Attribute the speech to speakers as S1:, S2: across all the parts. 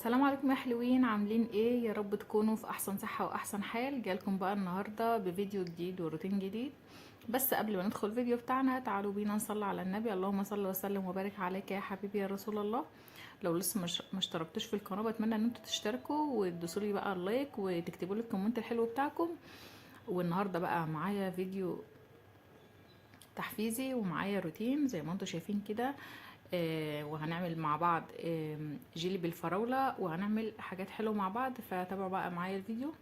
S1: السلام عليكم يا حلوين، عاملين ايه؟ يا رب تكونوا في احسن صحة واحسن حال. جالكم بقى النهاردة بفيديو جديد وروتين جديد. بس قبل ما ندخل الفيديو بتاعنا تعالوا بينا نصلي على النبي. اللهم صل وسلم وبارك عليك يا حبيبي يا رسول الله. لو لسه ما اشتركتوش في القناة بتمنى ان انتوا تشتركوا وتدوسوا لي بقى اللايك وتكتبوا لي الكومنت الحلو بتاعكم. والنهارده بقى معايا فيديو تحفيزي ومعايا روتين زي ما انتم شايفين كده. وهنعمل مع بعض جيلي بالفراولة، وهنعمل حاجات حلوة مع بعض، فتابعوا بقى معايا الفيديو.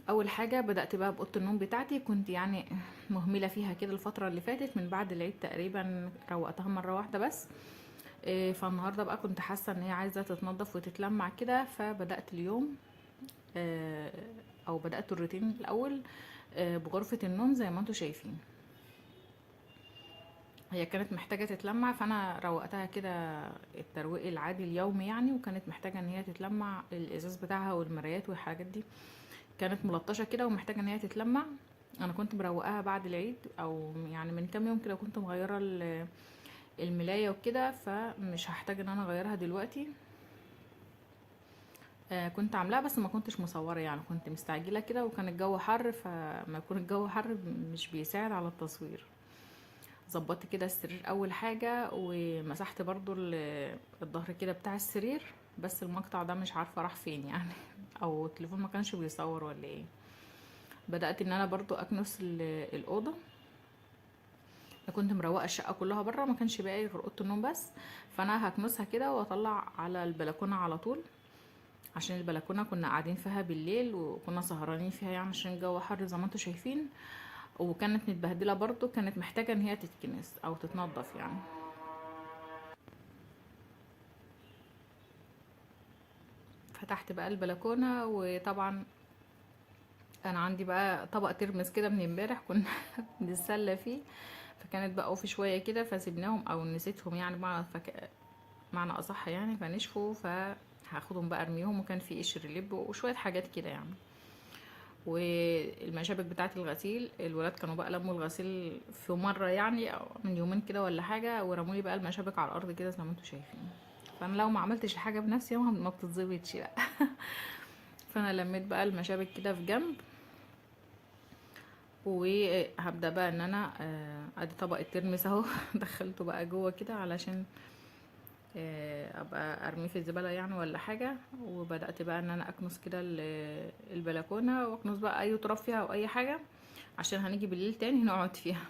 S1: اول حاجة بدأت بقى بأوضة النوم بتاعتي، كنت يعني مهملة فيها كده الفترة اللي فاتت من بعد العيد تقريبا، روقتها مرة واحدة بس. فالنهاردة بقى كنت حاسة ان هي عايزة تتنضف وتتلمع كده، فبدأت اليوم آه، او بدأت الروتين الاول بغرفة النوم زي ما انتم شايفين. هي كانت محتاجة تتلمع، فانا روقتها كده الترويق العادي اليومي يعني، وكانت محتاجة ان هي تتلمع، الازاز بتاعها والمرايات والحاجات دي كانت ملطشة كده ومحتاجة ان هي تتلمع. انا كنت مروقاها بعد العيد، او يعني من كام يوم كده كنت مغيرة الملاية وكده، فمش هحتاج ان انا اغيرها دلوقتي. كنت عاملاها بس ما كنتش مصورة، يعني كنت مستعجلة كده وكان الجو حر، فما يكون الجو حر مش بيساعد على التصوير. ظبطت كده السرير اول حاجة، ومسحت برضو الظهر كده بتاع السرير، بس المقطع ده مش عارفة راح فين يعني او التليفون ما كانش بيصور ولا ايه. بدأت ان انا برضو اكنس الأوضة. أنا كنت مروقة الشقة كلها بره، ما كانش باقي غير أوضة النوم بس، فانا هكنسها كده واطلع على البلكونة على طول، عشان البلكونة كنا قاعدين فيها بالليل وكنا سهرانين فيها يعني عشان الجو حر زي ما انتوا شايفين. وكانت متبهدلة برضو، كانت محتاجة ان هي تتكنس او تتنضف يعني. فتحت بقى البلكونة، وطبعا انا عندي بقى طبق ترمس كده من امبارح كنا بنتسلى فيه، فكانت بقى في شوية كده فسيبناهم او نسيتهم يعني، معنى اصح يعني، فنشفوا، فهاخدهم بقى ارميهم، وكان في قشر لب وشوية حاجات كده يعني. والمشابك بتاعة الغسيل، الولاد كانوا بقى لموا الغسيل في مرة يعني، أو من يومين كده ولا حاجة، ورمولي بقى المشابك على الارض كده زي ما انتوا شايفين. فانا لو ما عملتش الحاجة بنفسي يومها ما بتتظبطش لا. فانا لميت بقى المشابك كده في جنب، وهبدأ بقى ان انا ادي طبق الترمس اهو دخلته بقى جوه كده علشان ابقى ارميه في الزبالة يعني ولا حاجة. وبدأت بقى ان انا اكنس كده البلكونة، واكنس بقى اي تراب فيها او اي حاجة، عشان هنيجي بالليل تاني نقعد فيها.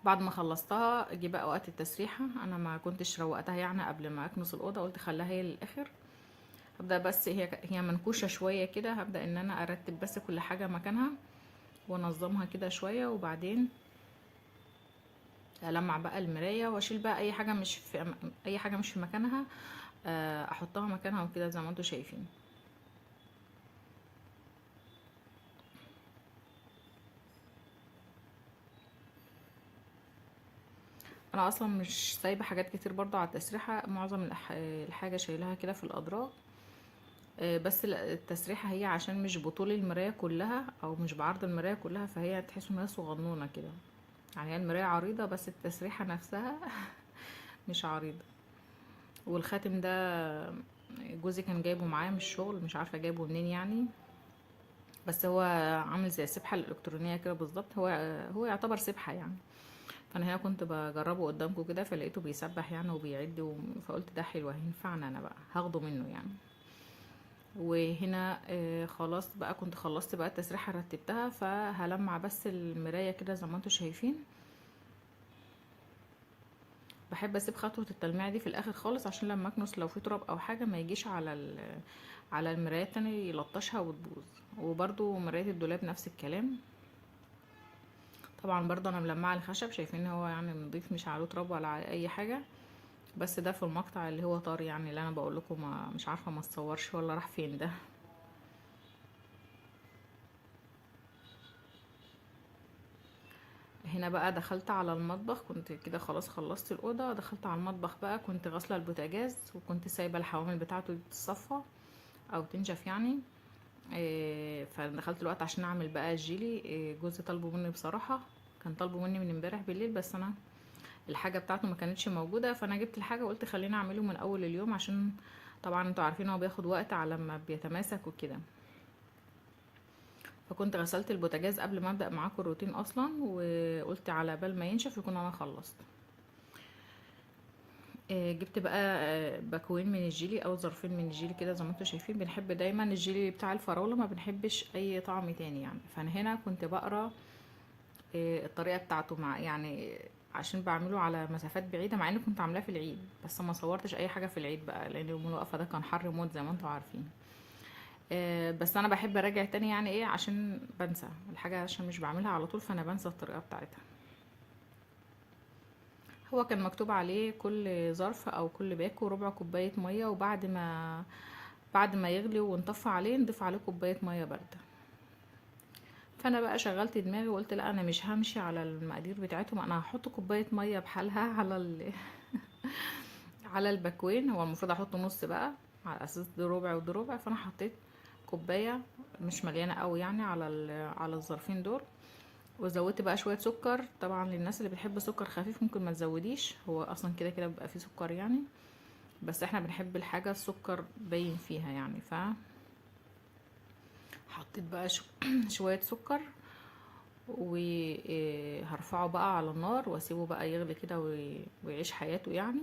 S1: بعد ما خلصتها جه بقى وقت التسريحة. انا ما كنتش روقتها يعني قبل ما اكنس الأوضة، قلت خليها هي للآخر. هبدأ بس هي منكوشة شوية كده، هبدأ ان انا ارتب بس كل حاجة مكانها وانظمها كده شوية، وبعدين المع بقى المرايه واشيل بقى اي حاجه مش في مكانها، احطها مكانها وكده زي ما انتوا شايفين. انا اصلا مش سايبه حاجات كتير برضو على التسريحه، معظم الحاجه شايلها كده في الادراج. بس التسريحه هي عشان مش بطول المرايه كلها او مش بعرض المرايه كلها، فهي تحس ان هي صغنونه كده يعني. هي المرايه عريضه بس التسريحه نفسها مش عريضه. والخاتم ده جوزي كان جايبه معايا من الشغل، مش عارفه جايبه منين يعني، بس هو عامل زي السبحة الإلكترونية كده بالظبط، هو يعتبر سبحة يعني. فأنا هنا كنت بجربه قدامكم كده، فلقيته بيسبح يعني وبيعد فقلت ده حلو هينفعنا، أنا بقى هاخده منه يعني. وهنا خلاص بقى كنت خلصت بقى التسريحة رتبتها، فهلمع بس المراية كده زي ما انتوا شايفين. بحب اسيب خطوة التلميع دي في الاخر خالص، عشان لما اكنس لو في تراب او حاجة ما يجيش على المراية التانية يلطشها وتبوظ. وبرضو مراية الدولاب نفس الكلام. طبعا برضه انا ملمعه الخشب، شايفين ان هو يعني نضيف، مش عليه تراب ولا على اي حاجه. بس ده في المقطع اللي هو طار يعني، اللي انا بقول لكم مش عارفه ما اتصورش ولا راح فين ده. هنا بقى دخلت على المطبخ، كنت كده خلاص خلصت الاوضه، دخلت على المطبخ بقى، كنت غاسله البوتاجاز وكنت سايبه الحوامل بتاعته تتصفى او تنشف يعني. فدخلت الوقت عشان اعمل بقى الجيلي. جوزي طلبه مني بصراحه، كان طالبه مني من امبارح بالليل، بس انا الحاجه بتاعته ما كانتش موجوده، فانا جبت الحاجه وقلت خليني اعمله من اول اليوم، عشان طبعا انتوا عارفين هو بياخد وقت على ما بيتماسك وكده. فكنت غسلت البوتاجاز قبل ما ابدا معاكم الروتين اصلا، وقلت على بال ما ينشف يكون انا خلصت. جبت بقى باكوين من الجيلي او ظرفين من الجيلي كده زي ما انتم شايفين. بنحب دايما الجيلي بتاع الفراولة، ما بنحبش اي طعم تاني يعني. فانا هنا كنت بقرا الطريقة بتاعته، مع يعني عشان بعمله على مسافات بعيدة، مع اني كنت عاملاه في العيد بس ما صورتش اي حاجة في العيد بقى، لان يوم الوقفة ده كان حر موت زي ما انتم عارفين. بس انا بحب اراجع تاني يعني ايه، عشان بنسى الحاجة، عشان مش بعملها على طول فانا بنسى الطريقة بتاعتها. هو كان مكتوب عليه كل ظرف او كل باكو ربع كوباية مية، بعد ما يغلي ونطفي عليه نضيف عليه كوباية مية باردة. فانا بقى شغلت دماغي وقلت لا، انا مش همشي على المقادير بتاعتهم، انا هحط كوباية مية بحالها على على الباكوين. هو المفروض احط نص بقى على اساس ده ربع وده ربع، فانا حطيت كوباية مش مليانة قوي يعني على الظرفين دول. وزودت بقى شوية سكر، طبعا للناس اللي بتحب سكر خفيف ممكن ما تزوديش، هو اصلا كده كده بيبقى فيه سكر يعني، بس احنا بنحب الحاجة السكر باين فيها يعني. حطيت بقى شوية سكر، وهرفعه بقى على النار واسيبه بقى يغلي كده ويعيش حياته يعني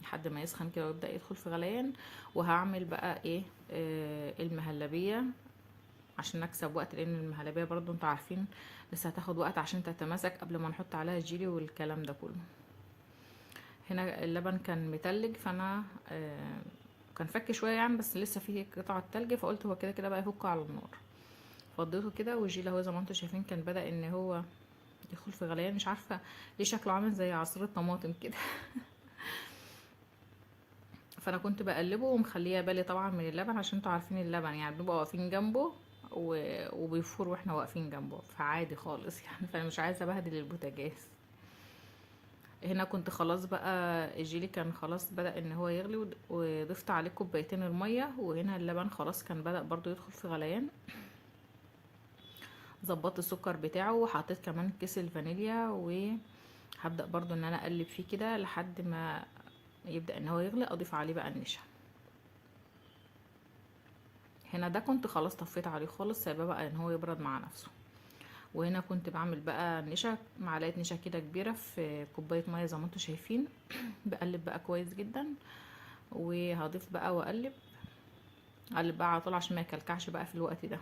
S1: لحد ما يسخن كده ويبدأ يدخل في غليان. وهعمل بقى ايه المهلبية عشان نكسب وقت، لان المهلبية برضو انتوا عارفين لسه هتاخد وقت عشان تتماسك قبل ما نحط عليها الجيلي والكلام ده كله. هنا اللبن كان متلج، فانا كان فك شويه يعني، بس لسه فيه قطعه تلج، فقلت هو كده كده بقى يفك على النار. فضيته كده، والجيل اهو زي ما انتم شايفين كان بدأ ان هو يدخل في غليان. مش عارفه ليه شكله عامل زي عصير الطماطم كده. فانا كنت بقلبه ومخليه بالي طبعا من اللبن، عشان انتوا عارفين اللبن يعني بنبقى واقفين جنبه وبيفور واحنا واقفين جنبه، فعادي خالص يعني. فانا مش عايزه ابهدل البوتاجاز. هنا كنت خلاص بقى الجيلي كان خلاص بدأ ان هو يغلي، وضفت عليه كوبايتين المية. وهنا اللبن خلاص كان بدأ برضو يدخل في غليان. ظبطت السكر بتاعه وحطيت كمان كيس الفانيليا، وهبدأ برضو ان انا اقلب فيه كده لحد ما يبدأ ان هو يغلي. اضيف عليه بقى النشا. هنا ده كنت خلاص طفيت عليه خالص، سايباه بقى ان هو يبرد مع نفسه. وهنا كنت بعمل بقى نشا، معلقه نشا كده كبيره في كوبايه ميه زي ما انتم شايفين. بقلب بقى كويس جدا، وهضيف بقى واقلب. اقلب بقى على طول عشان ما يكلكعش بقى في الوقت ده.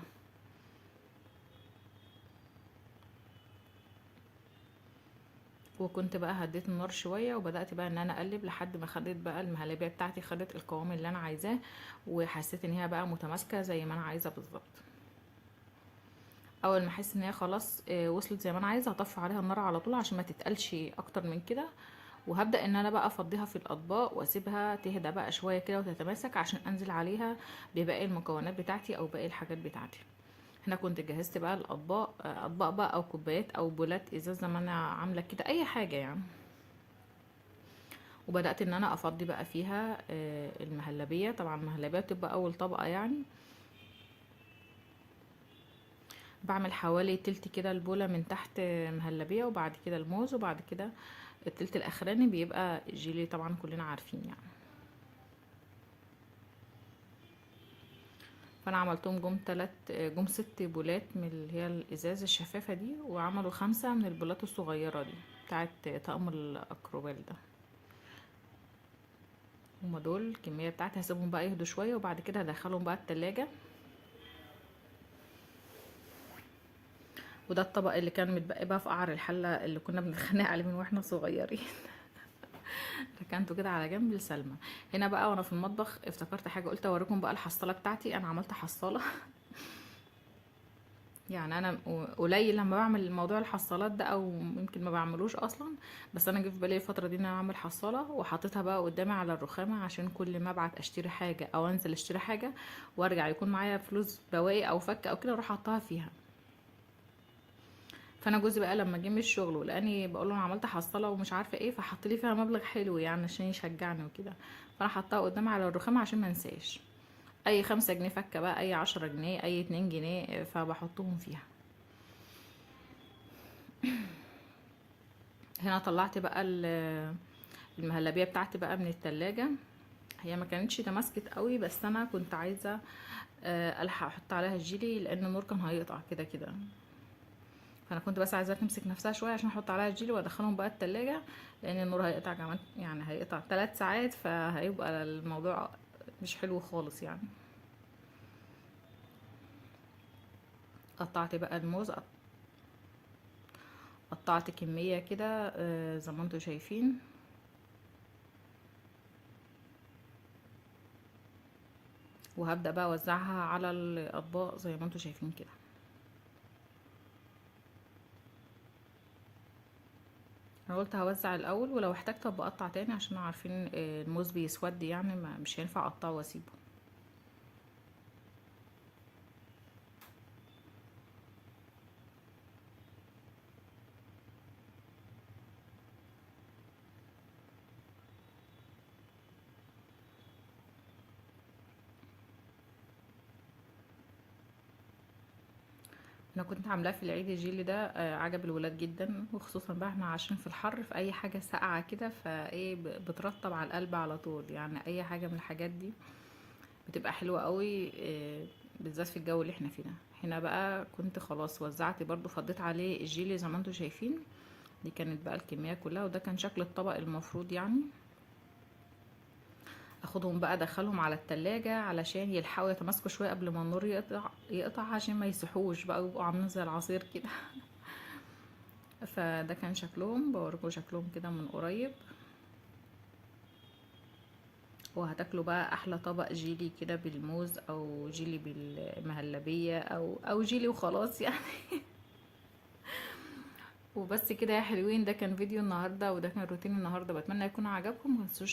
S1: وكنت بقى هديت النار شويه، وبدات بقى ان انا اقلب لحد ما خدت بقى المهلبيه بتاعتي، خدت القوام اللي انا عايزاه، وحسيت ان هي بقى متماسكه زي ما انا عايزه بالظبط. اول ما احس ان هي خلاص وصلت زي ما انا عايزه، هطفي عليها النار على طول عشان ما تتقلش اكتر من كده. وهبدا ان انا بقى افضيها في الاطباق واسيبها تهدى بقى شويه كده وتتماسك، عشان انزل عليها بباقي المكونات بتاعتي او باقي الحاجات بتاعتي. هنا كنت جهزت بقى الاطباق، اطباق بقى او كوبايات او بولات ازاز زي ما انا عامله كده، اي حاجه يعني. وبدات ان انا افضي بقى فيها المهلبيه. طبعا المهلبيه بتبقى اول طبقه يعني. بعمل حوالي تلت كده البولة من تحت مهلبية، وبعد كده الموز، وبعد كده التلت الاخراني بيبقى جيلي طبعا كلنا عارفين يعني. فانا عملتهم جم 6 بولات من اللي هي الازاز الشفافة دي، وعملوا 5 من البولات الصغيرة دي بتاعت طقم الاكروبال ده. هما دول الكمية بتاعتي. هسيبهم بقى يهدوا شوية، وبعد كده هدخلهم بقى التلاجة. وده الطبق اللي كان متبقي بقى في قعر الحلة اللي كنا بنتخانق عليه من واحنا صغيرين. ركنته كده على جنب لسلمى. هنا بقى وانا في المطبخ افتكرت حاجه، قلت اوريكم بقى الحصاله بتاعتي. انا عملت حصاله. يعني انا قليل لما بعمل موضوع الحصالات ده، او يمكن ما بعملوش اصلا. بس انا جه في بالي الفتره دي ان انا اعمل حصاله، وحطيتها بقى قدامي على الرخامه، عشان كل ما ابعت اشتري حاجه او انزل اشتري حاجه وارجع يكون معايا فلوس بواقي او فك او كده، اروح احطها فيها. فانا جوزي بقى لما جه من الشغل ولقاني بقول له انا عملت حصاله ومش عارفه ايه، فحط لي فيها مبلغ حلو يعني عشان يشجعني وكده. فانا حطها قدامي على الرخامه عشان ما انساش. اي 5 جنيه فكه بقى، اي 10 جنيه، اي 2 جنيه، فبحطهم فيها. هنا طلعت بقى المهلبيه بتاعتي بقى من التلاجة. هي ما كانتش تماسكت قوي، بس انا كنت عايزه الحق احط عليها الجيلي، لان النور كان هيقطع كده كده. فانا كنت بس عايزاها تمسك نفسها شويه عشان احط عليها الجيلي وادخلهم بقى التلاجة، لان النور هيقطع كمان، يعني هيقطع 3 ساعات، فهيبقى الموضوع مش حلو خالص يعني. قطعت بقى الموز، قطعت كميه كده زي ما انتوا شايفين. وهبدأ بقى اوزعها على الاطباق زي ما انتوا شايفين كده. انا قلت هوزع الاول، ولو احتجت ابقى اقطع تاني، عشان عارفين الموز بيسود يعني، مش هينفع اقطعه واسيبه. انا كنت عاملاه في العيد الجيلي ده، عجب الولاد جدا، وخصوصا بقى احنا عايشين في الحر، في اي حاجه ساقعه كده فايه بترطب على القلب على طول، يعني اي حاجه من الحاجات دي بتبقى حلوه قوي، بالذات في الجو اللي احنا فيه ده. هنا بقى كنت خلاص وزعت برضو، فضيت عليه الجيلي زي ما انتوا شايفين. دي كانت بقى الكميه كلها، وده كان شكل الطبق المفروض يعني. اخدهم بقى ادخلهم على التلاجة علشان يلحقوا يتماسكوا شويه قبل ما النور يقطع عشان ما يسيحوش بقى ويبقوا عاملين زي العصير كده. فده كان شكلهم، بوريكم شكلهم كده من قريب. وهتاكلوا بقى احلى طبق جيلي كده بالموز، او جيلي بالمهلبيه، او جيلي وخلاص يعني. وبس كده يا حلوين، ده كان فيديو النهارده، وده كان روتين النهارده، بتمنى يكون عجبكم. متنسوش